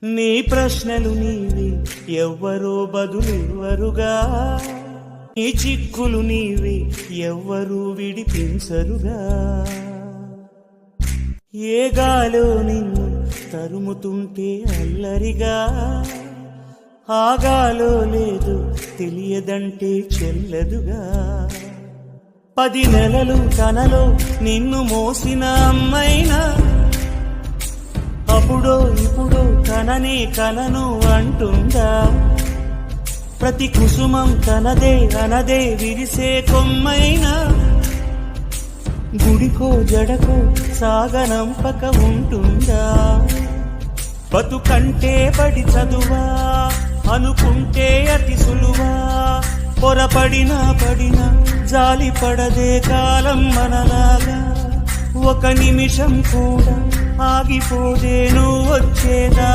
నీ ప్రశ్నలు నీవి, ఎవ్వరో బదులెవ్వరుగా. నీ చిక్కులు నీవి, ఎవ్వరూ విడిపించరుగా. ఏ గాలో నిన్ను తరుముతుంటే అల్లరిగా, ఆగాలో లేదు తెలియదంటే చెల్లదుగా. 10 నెలలు తనలో నిన్ను మోసిన అమ్మైనా, అప్పుడో ఇప్పుడో తననే కలను అంటుందా. ప్రతి కుసుమం తనదే అనదే విరిసే కొమ్మైనా, గుడికో జడకో సాగనంపక ఉంటుందా. బతుకంటే పడి చదువా అనుకుంటే అతి సులువా. పొరపడినా పడినా జాలి పడదే కాలం మనలాగా. ఒక నిమిషం కూడా ఆగిపోదే నువ్వు వచ్చేదా.